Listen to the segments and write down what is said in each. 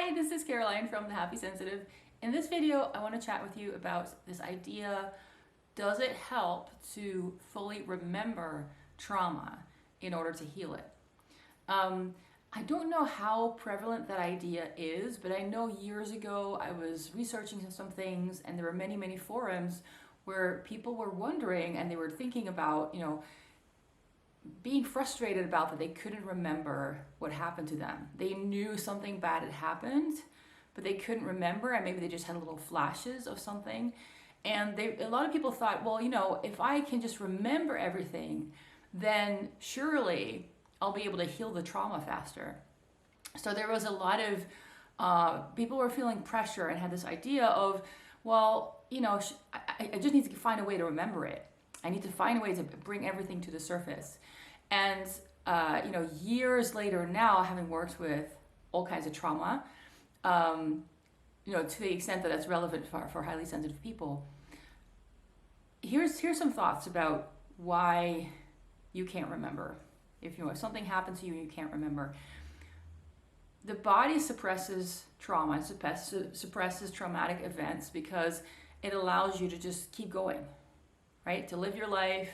Hi, this is Caroline from The Happy Sensitive. In this video, I want to chat with you about this idea, does it help to fully remember trauma in order to heal it? I don't know how prevalent that idea is, but I know years ago I was researching some things and there were many forums where people were wondering and they were thinking about, being frustrated about that they couldn't remember what happened to them. They knew something bad had happened, but they couldn't remember, and maybe they just had little flashes of something. And a lot of people thought, well, if I can just remember everything, then surely I'll be able to heal the trauma faster. So there was a lot of people were feeling pressure and had this idea of, well, I just need to find a way to remember it. I need to find a way to bring everything to the surface. And, years later now, having worked with all kinds of trauma, to the extent that that's relevant for highly sensitive people, here's some thoughts about why you can't remember. If something happened to you and you can't remember. The body suppresses trauma, suppresses traumatic events because it allows you to just keep going, right? To live your life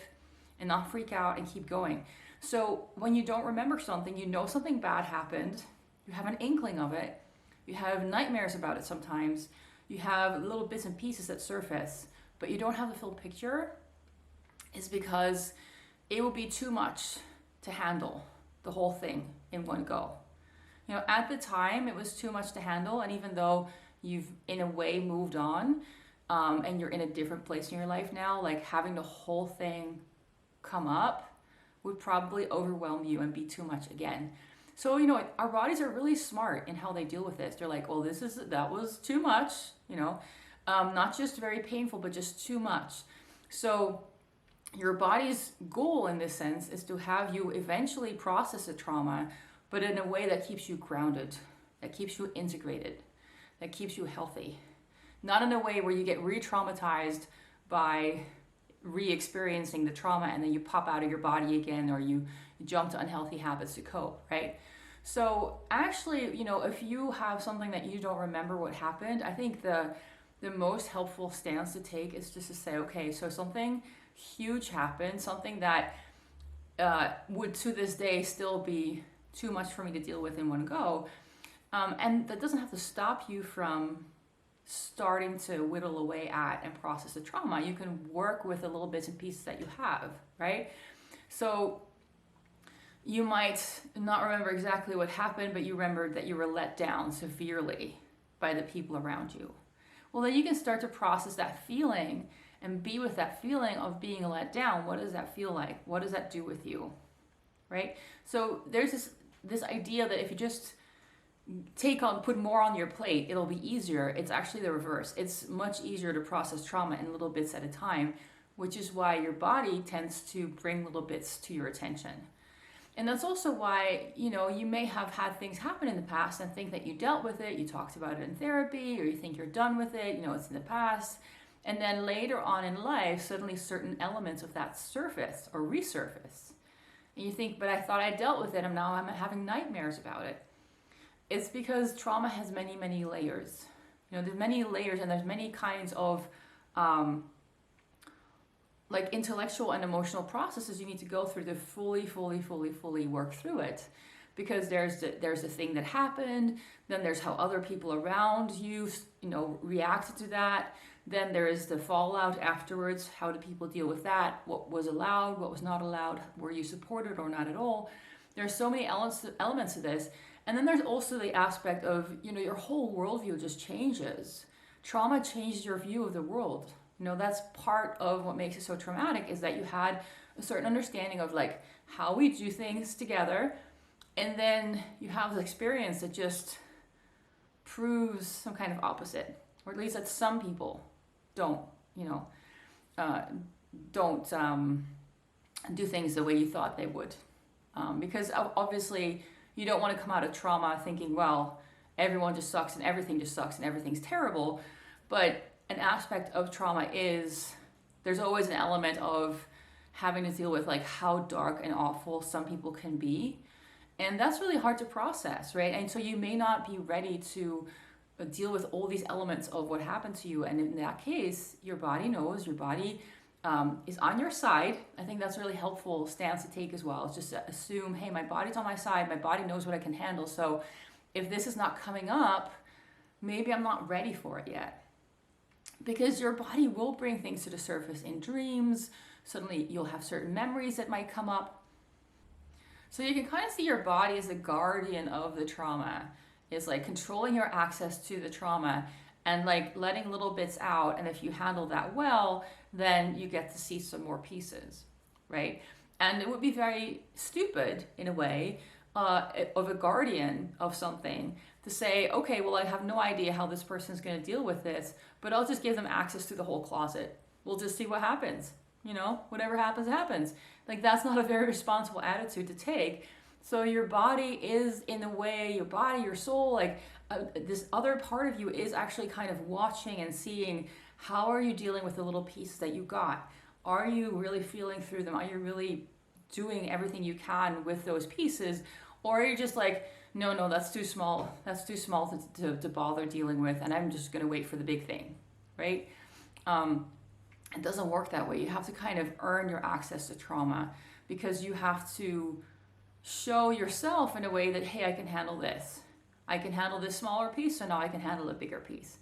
and not freak out and keep going. So when you don't remember something, something bad happened, you have an inkling of it, you have nightmares about it sometimes, you have little bits and pieces that surface, but you don't have the full picture, is because it will be too much to handle the whole thing in one go. At the time it was too much to handle, and even though you've in a way moved on, and you're in a different place in your life now, like having the whole thing come up would probably overwhelm you and be too much again. So, our bodies are really smart in how they deal with this. They're like, well, that was too much, not just very painful, but just too much. So your body's goal in this sense is to have you eventually process the trauma, but in a way that keeps you grounded, that keeps you integrated, that keeps you healthy. Not in a way where you get re-traumatized by re-experiencing the trauma and then you pop out of your body again, or you jump to unhealthy habits to cope, right? So actually, if you have something that you don't remember what happened, I think the most helpful stance to take is just to say, okay, so something huge happened, something that would to this day still be too much for me to deal with in one go. And that doesn't have to stop you from starting to whittle away at and process the trauma. You can work with the little bits and pieces that you have, right? So you might not remember exactly what happened, but you remembered that you were let down severely by the people around you. Well, then you can start to process that feeling and be with that feeling of being let down. What does that feel like? What does that do with you, right? So there's this idea that if you just put more on your plate, it'll be easier. It's actually the reverse. It's much easier to process trauma in little bits at a time, which is why your body tends to bring little bits to your attention. And that's also why, you may have had things happen in the past and think that you dealt with it, you talked about it in therapy, or you think you're done with it, it's in the past. And then later on in life, suddenly certain elements of that surface or resurface. And you think, but I thought I dealt with it, and now I'm having nightmares about it. It's because trauma has many layers. There's many layers, and there's many kinds of like intellectual and emotional processes you need to go through to fully work through it. Because there's the thing that happened, then there's how other people around you, reacted to that. Then there is the fallout afterwards. How do people deal with that? What was allowed? What was not allowed? Were you supported or not at all? There's so many elements to this. And then there's also the aspect of, your whole worldview just changes. Trauma changes your view of the world. That's part of what makes it so traumatic, is that you had a certain understanding of like how we do things together. And then you have this experience that just proves some kind of opposite, or at least that some people don't do things the way you thought they would. Because obviously you don't want to come out of trauma thinking, well, everyone just sucks and everything just sucks and everything's terrible. But an aspect of trauma is there's always an element of having to deal with like how dark and awful some people can be. And that's really hard to process, right? And so you may not be ready to deal with all these elements of what happened to you. And in that case, your body knows, your body is on your side. I think that's a really helpful stance to take as well. It's just to assume, hey, my body's on my side. My body knows what I can handle. So if this is not coming up, maybe I'm not ready for it yet. Because your body will bring things to the surface in dreams. Suddenly you'll have certain memories that might come up. So you can kind of see your body as the guardian of the trauma. It's like controlling your access to the trauma and like letting little bits out. And if you handle that well, then you get to see some more pieces, right? And it would be very stupid in a way of a guardian of something to say, okay, well, I have no idea how this person's going to deal with this, but I'll just give them access to the whole closet. We'll just see what happens. You know, whatever happens, happens. Like, that's not a very responsible attitude to take. So your body is, in a way, your body, your soul, like this other part of you is actually kind of watching and seeing, how are you dealing with the little pieces that you got? Are you really feeling through them? Are you really doing everything you can with those pieces? Or are you just like, no, that's too small. That's too small to bother dealing with, and I'm just gonna wait for the big thing, right? It doesn't work that way. You have to kind of earn your access to trauma, because you have to show yourself in a way that, hey, I can handle this. I can handle this smaller piece, so now I can handle a bigger piece.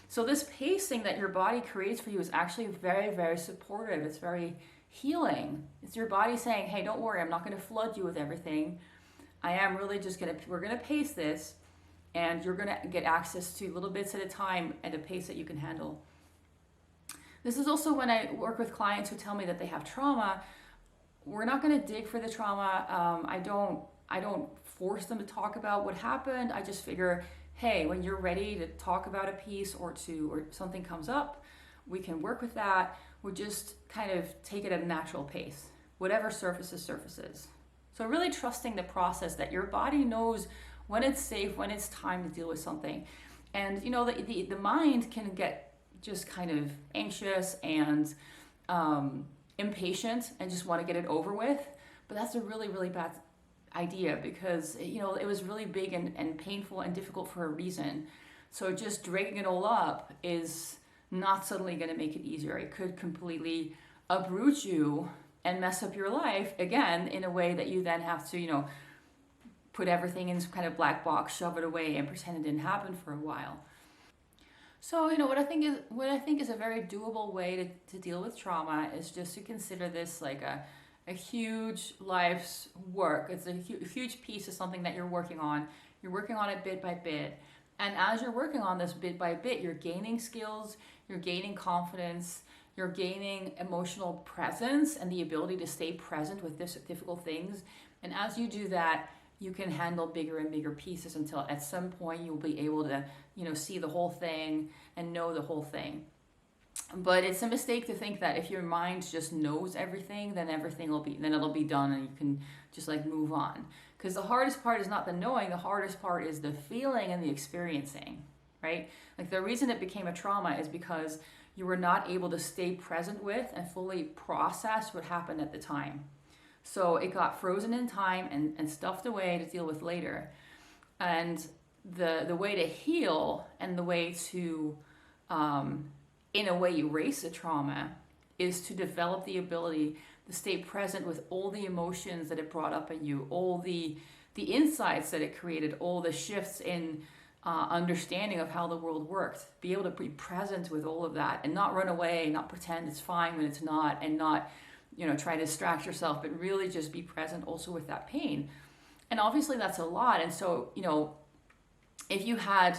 So this pacing that your body creates for you is actually very, very supportive. It's very healing. It's your body saying, hey, don't worry, I'm not going to flood you with everything. I am really just we're going to pace this, and you're going to get access to little bits at a time at a pace that you can handle. This is also when I work with clients who tell me that they have trauma. We're not going to dig for the trauma. I don't force them to talk about what happened. I just figure, hey, when you're ready to talk about a piece or something comes up, we can work with that. We'll just kind of take it at a natural pace. Whatever surfaces. So really trusting the process, that your body knows when it's safe, when it's time to deal with something. And you know, the mind can get just kind of anxious and impatient and just want to get it over with. But that's a really, really bad idea, because you know, it was really big and painful and difficult for a reason. So just dragging it all up is not suddenly going to make it easier. It could completely uproot you and mess up your life again in a way that you then have to, you know, put everything in some kind of black box, shove it away, and pretend it didn't happen for a while. So, you know, what I think is a very doable way to deal with trauma is just to consider this like a huge life's work. It's a huge piece of something that you're working on. You're working on it bit by bit. And as you're working on this bit by bit, you're gaining skills, you're gaining confidence, you're gaining emotional presence and the ability to stay present with difficult things. And as you do that, you can handle bigger and bigger pieces until at some point you'll be able to, you know, see the whole thing and know the whole thing. But it's a mistake to think that if your mind just knows everything, then it'll be done and you can just like move on. Because the hardest part is not the knowing, the hardest part is the feeling and the experiencing, right? Like the reason it became a trauma is because you were not able to stay present with and fully process what happened at the time. So it got frozen in time and stuffed away to deal with later. And the way to heal and the way to, in a way, erase the trauma is to develop the ability to stay present with all the emotions that it brought up in you, all the insights that it created, all the shifts in understanding of how the world worked. Be able to be present with all of that and not run away, not pretend it's fine when it's not, and not, you know, try to distract yourself, but really just be present also with that pain. And obviously that's a lot. And so, you know, if you had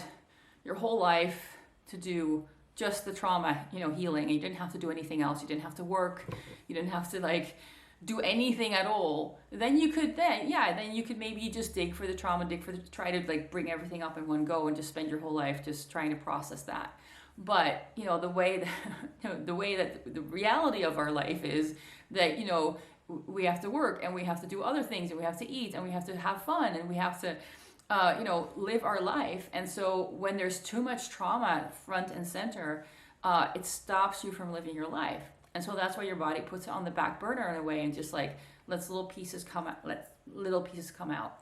your whole life to do just the trauma, you know, healing, and you didn't have to do anything else, you didn't have to work, you didn't have to like do anything at all, then you could maybe just dig for the trauma, try to like bring everything up in one go and just spend your whole life just trying to process that. But, you know, the way that the reality of our life is that, you know, we have to work and we have to do other things and we have to eat and we have to have fun and we have to, you know, live our life. And so when there's too much trauma front and center, it stops you from living your life. And so that's why your body puts it on the back burner in a way and just like lets little pieces come out.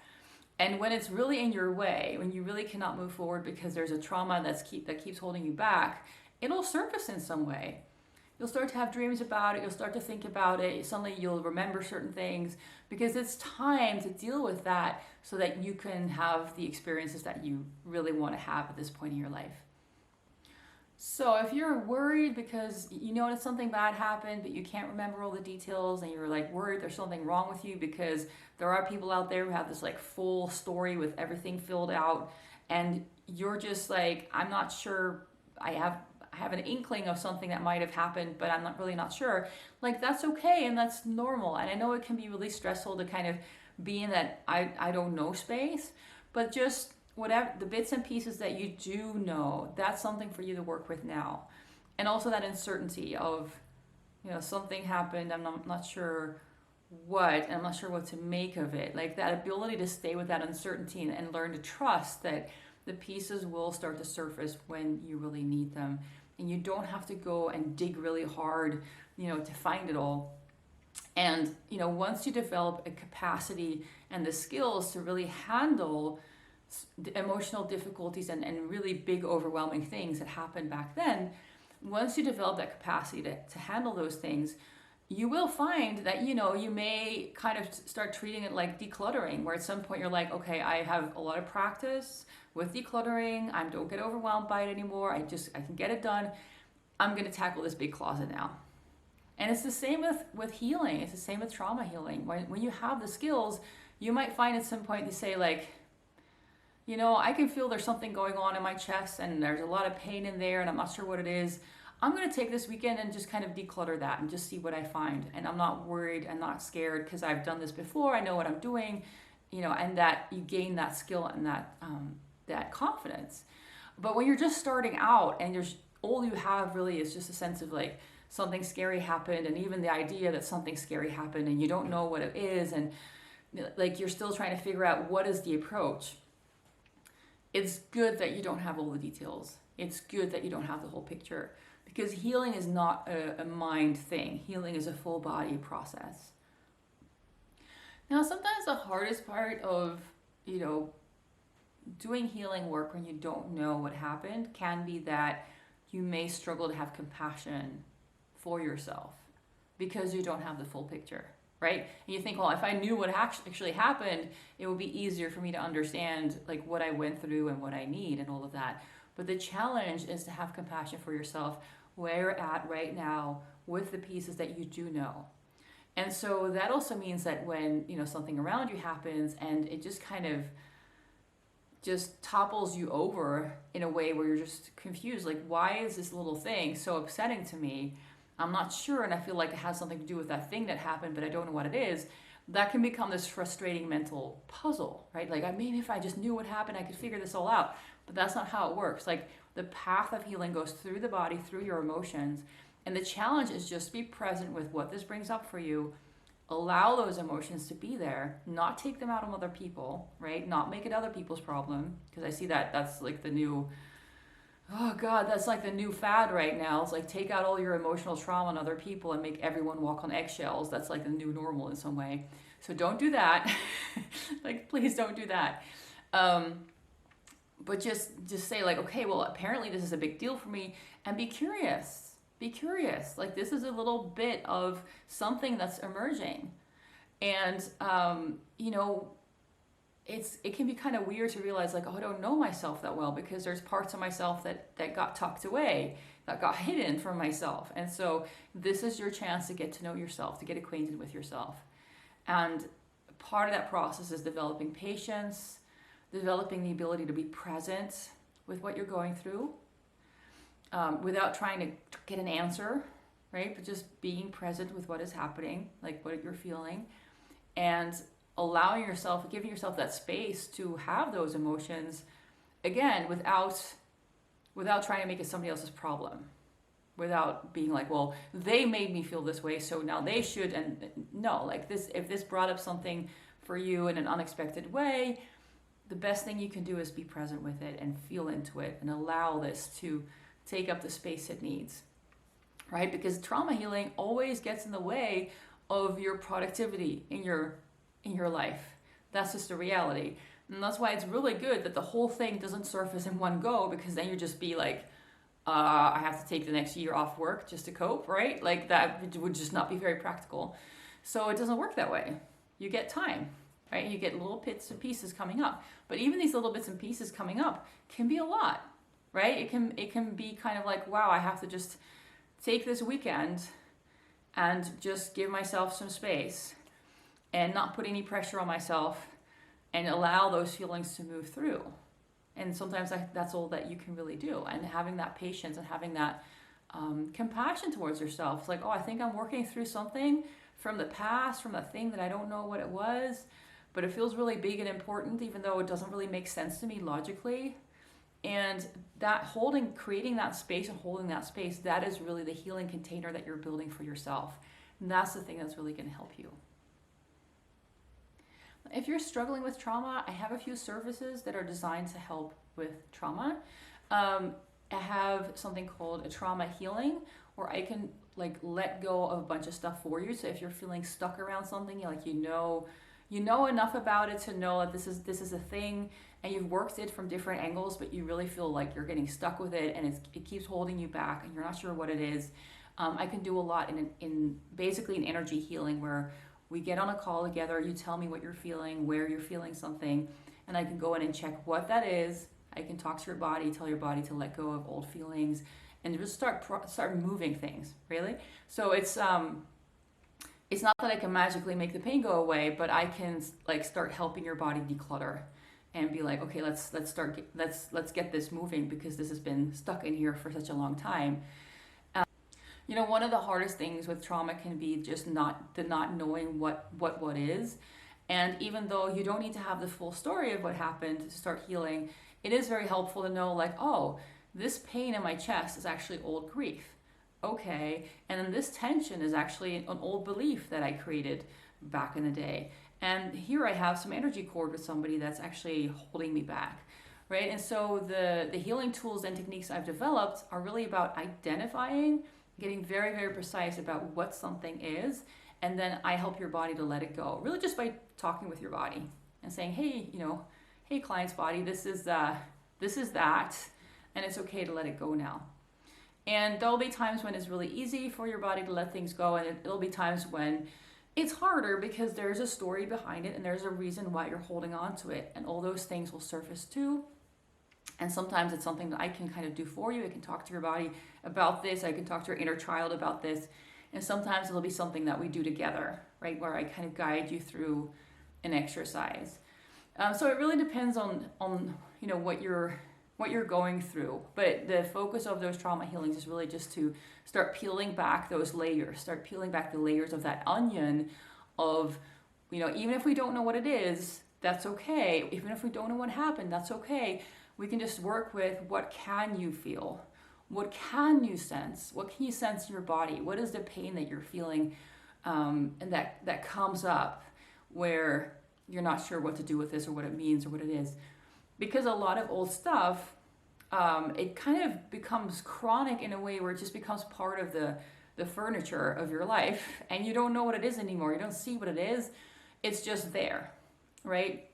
And when it's really in your way, when you really cannot move forward because there's a trauma that keeps holding you back, it'll surface in some way. You'll start to have dreams about it, you'll start to think about it, suddenly you'll remember certain things, because it's time to deal with that so that you can have the experiences that you really want to have at this point in your life. So if you're worried because you notice something bad happened, but you can't remember all the details, and you're like worried there's something wrong with you because there are people out there who have this like full story with everything filled out, and you're just like, I'm not sure, I have an inkling of something that might have happened, but I'm not sure. Like, that's okay, and that's normal. And I know it can be really stressful to kind of be in that I don't know space, but just whatever the bits and pieces that you do know, that's something for you to work with now. And also that uncertainty of, something happened, I'm not sure what, I'm not sure what to make of it. Like, that ability to stay with that uncertainty and learn to trust that the pieces will start to surface when you really need them. And you don't have to go and dig really hard, to find it all. And, once you develop a capacity and the skills to really handle emotional difficulties and really big, overwhelming things that happened back then, once you develop that capacity to handle those things, you will find that, you may kind of start treating it like decluttering, where at some point you're like, okay, I have a lot of practice with decluttering. I don't get overwhelmed by it anymore. I can get it done. I'm going to tackle this big closet now. And it's the same with healing. It's the same with trauma healing. When you have the skills, you might find at some point you say like, I can feel there's something going on in my chest and there's a lot of pain in there and I'm not sure what it is. I'm going to take this weekend and just kind of declutter that and just see what I find. And I'm not worried and not scared because I've done this before. I know what I'm doing, and that you gain that skill and that confidence. But when you're just starting out and all you have really is just a sense of like something scary happened, and even the idea that something scary happened and you don't know what it is, and like you're still trying to figure out what is the approach. It's good that you don't have all the details. It's good that you don't have the whole picture, because healing is not a mind thing. Healing is a full body process. Now, sometimes the hardest part of, doing healing work when you don't know what happened can be that you may struggle to have compassion for yourself because you don't have the full picture, right? And you think, well, if I knew what actually happened, it would be easier for me to understand like what I went through and what I need and all of that. But the challenge is to have compassion for yourself where you're at right now with the pieces that you do know. And so that also means that when, something around you happens and it just kind of just topples you over in a way where you're just confused, like, why is this little thing so upsetting to me? I'm not sure, and I feel like it has something to do with that thing that happened, but I don't know what it is. That can become this frustrating mental puzzle, right? Like, maybe if I just knew what happened, I could figure this all out. But that's not how it works. Like, the path of healing goes through the body, through your emotions, and the challenge is just be present with what this brings up for you. Allow those emotions to be there, not take them out on other people, right? Not make it other people's problem, because I see that's like the new, oh God, that's like the new fad right now. It's like, take out all your emotional trauma on other people and make everyone walk on eggshells. That's like the new normal in some way. So don't do that. Like, please don't do that. But just say like, okay, well, apparently this is a big deal for me, and be curious. Be curious. Like, this is a little bit of something that's emerging. And, it can be kind of weird to realize like, oh, I don't know myself that well, because there's parts of myself that got tucked away, that got hidden from myself. And so this is your chance to get to know yourself, to get acquainted with yourself. And part of that process is developing patience, developing the ability to be present with what you're going through, without trying to get an answer, right? But just being present with what is happening, like what you're feeling, and giving yourself that space to have those emotions, again, without trying to make it somebody else's problem, without being like, well, they made me feel this way, so now they should. And no, like this, if this brought up something for you in an unexpected way, the best thing you can do is be present with it and feel into it and allow this to take up the space it needs, right? Because trauma healing always gets in the way of your productivity in your life. That's just a reality. And that's why it's really good that the whole thing doesn't surface in one go, because then you just be like, I have to take the next year off work just to cope, right? Like that would just not be very practical. So it doesn't work that way. You get time, right? You get little bits and pieces coming up. But even these little bits and pieces coming up can be a lot, right? It can be kind of like, wow, I have to just take this weekend and just give myself some space and not put any pressure on myself and allow those feelings to move through. And sometimes that's all that you can really do. And having that patience and having that compassion towards yourself. It's like, oh, I think I'm working through something from the past, from a thing that I don't know what it was, but it feels really big and important, even though it doesn't really make sense to me logically. And that creating that space and holding that space, that is really the healing container that you're building for yourself. And that's the thing that's really going to help you. If you're struggling with trauma, I have a few services that are designed to help with trauma. I have something called a trauma healing, where I can like let go of a bunch of stuff for you. So if you're feeling stuck around something, you know enough about it to know that this is a thing, and you've worked it from different angles, but you really feel like you're getting stuck with it, and it keeps holding you back, and you're not sure what it is. I can do a lot in basically an energy healing, where we get on a call together, you tell me what you're feeling, where you're feeling something, and I can go in and check what that is. I can talk to your body, tell your body to let go of old feelings, and just start moving things, really. So it's not that I can magically make the pain go away, but I can like start helping your body declutter and be like, okay, let's get this moving, because this has been stuck in here for such a long time. One of the hardest things with trauma can be just not knowing what is. And even though you don't need to have the full story of what happened to start healing, it is very helpful to know, like, oh, this pain in my chest is actually old grief. Okay. And then this tension is actually an old belief that I created back in the day. And here I have some energy cord with somebody that's actually holding me back. Right. And so the healing tools and techniques I've developed are really about identifying, getting very, very precise about what something is, and then I help your body to let it go. Really just by talking with your body and saying, hey, hey, client's body, this is that, and it's okay to let it go now. And there'll be times when it's really easy for your body to let things go, and it'll be times when it's harder, because there's a story behind it and there's a reason why you're holding on to it, and all those things will surface too. And sometimes it's something that I can kind of do for you. I can talk to your body about this. I can talk to your inner child about this. And sometimes it'll be something that we do together, right? Where I kind of guide you through an exercise. So it really depends on what you're going through. But the focus of those trauma healings is really just to start peeling back those layers, start peeling back the layers of that onion of, even if we don't know what it is, that's okay. Even if we don't know what happened, that's okay. We can just work with, what can you feel? What can you sense? What can you sense in your body? What is the pain that you're feeling, and that comes up where you're not sure what to do with this or what it means or what it is? Because a lot of old stuff, it kind of becomes chronic in a way where it just becomes part of the furniture of your life, and you don't know what it is anymore. You don't see what it is. It's just there, right?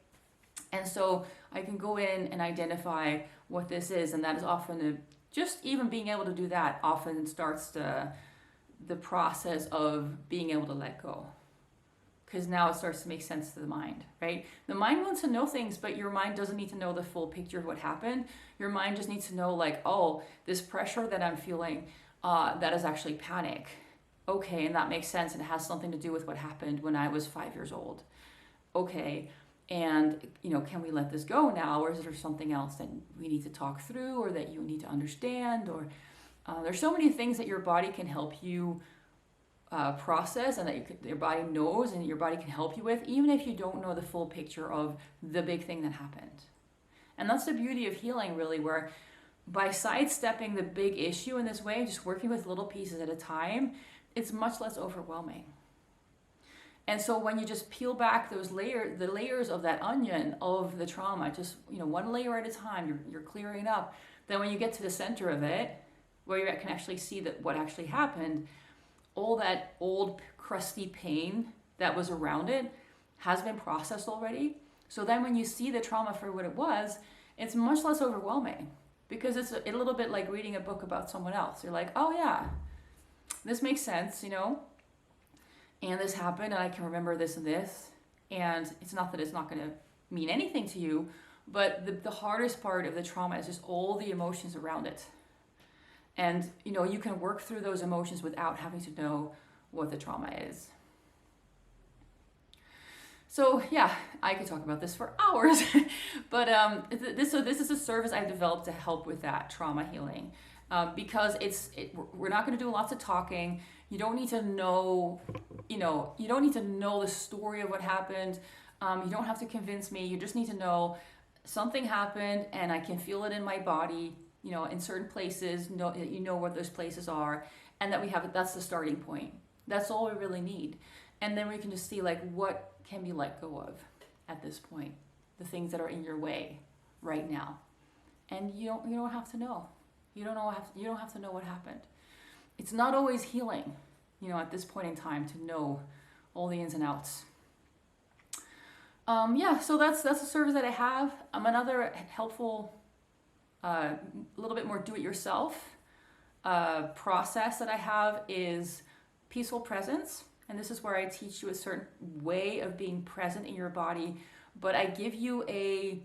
And so I can go in and identify what this is, and that is often just even being able to do that often starts the process of being able to let go. Because now it starts to make sense to the mind, right? The mind wants to know things, but your mind doesn't need to know the full picture of what happened. Your mind just needs to know, like, oh, this pressure that I'm feeling, that is actually panic. Okay, and that makes sense. It has something to do with what happened when I was 5 years old. Okay. And, can we let this go now? Or is there something else that we need to talk through, or that you need to understand? Or there's so many things that your body can help you process, and that your body knows and your body can help you with, even if you don't know the full picture of the big thing that happened. And that's the beauty of healing, really, where by sidestepping the big issue in this way, just working with little pieces at a time, it's much less overwhelming. And so when you just peel back the layers of that onion of the trauma, just one layer at a time, you're clearing up. Then when you get to the center of it, where you can actually see that what actually happened, all that old crusty pain that was around it has been processed already. So then when you see the trauma for what it was, it's much less overwhelming, because it's a little bit like reading a book about someone else. You're like, oh yeah, this makes sense, and this happened, and I can remember this and this. And it's not that it's not going to mean anything to you, but the hardest part of the trauma is just all the emotions around it. And, you can work through those emotions without having to know what the trauma is. So yeah, I could talk about this for hours, but this is a service I've developed to help with that trauma healing, because we're not going to do lots of talking. You don't need to know, you don't need to know the story of what happened. You don't have to convince me. You just need to know something happened, and I can feel it in my body, in certain places. You know what those places are, and that's the starting point. That's all we really need. And then we can just see like what can be let go of at this point, the things that are in your way right now. And you don't have to know. You don't have to know what happened. It's not always healing, at this point in time, to know all the ins and outs. So that's a service that I have. Another helpful, little bit more do-it-yourself process that I have is peaceful presence. And this is where I teach you a certain way of being present in your body, but I give you an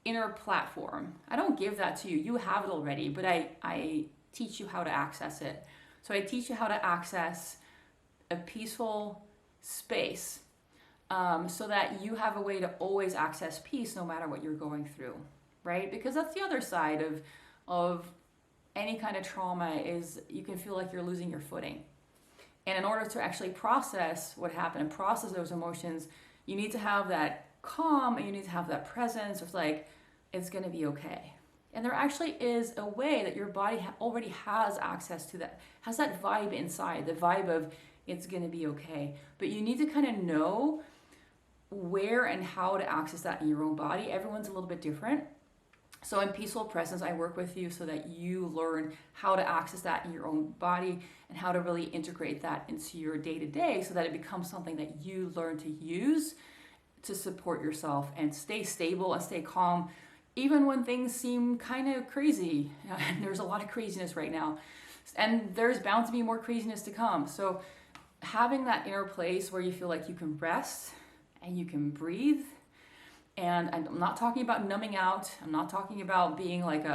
inner platform. I don't give that to you. You have it already, but I teach you how to access it. So I teach you how to access a peaceful space, so that you have a way to always access peace no matter what you're going through, right? Because that's the other side of any kind of trauma, is you can feel like you're losing your footing. And in order to actually process what happened and process those emotions, you need to have that calm, and you need to have that presence of like, it's going to be okay. And there actually is a way that your body already has access to that, has that vibe inside, the vibe of it's going to be okay. But you need to kind of know where and how to access that in your own body. Everyone's a little bit different. So in Peaceful Presence, I work with you so that you learn how to access that in your own body and how to really integrate that into your day-to-day, so that it becomes something that you learn to use to support yourself and stay stable and stay calm, even when things seem kind of crazy. There's a lot of craziness right now, and there's bound to be more craziness to come. So having that inner place where you feel like you can rest and you can breathe. And I'm not talking about numbing out. I'm not talking about being like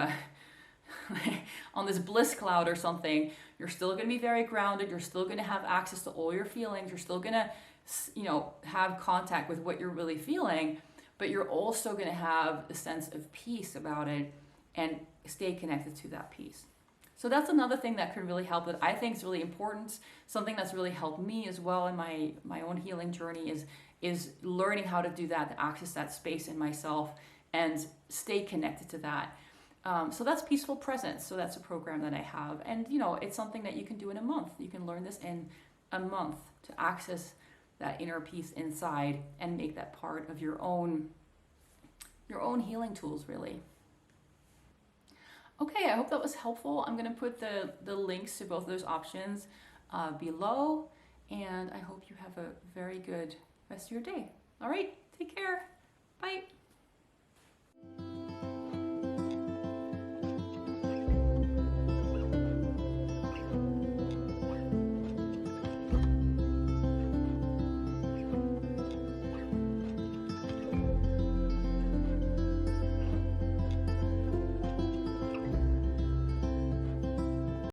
on this bliss cloud or something. You're still going to be very grounded. You're still going to have access to all your feelings. You're still going to, have contact with what you're really feeling, but you're also going to have a sense of peace about it and stay connected to that peace. So that's another thing that could really help, that I think is really important. Something that's really helped me as well in my own healing journey is learning how to do that, to access that space in myself and stay connected to that. So that's Peaceful Presence. So that's a program that I have. And, it's something that you can do in a month. You can learn this in a month to access that inner peace inside and make that part of your own healing tools, really. Okay, I hope that was helpful. I'm going to put the links to both of those options below, and I hope you have a very good rest of your day. All right, take care. Bye.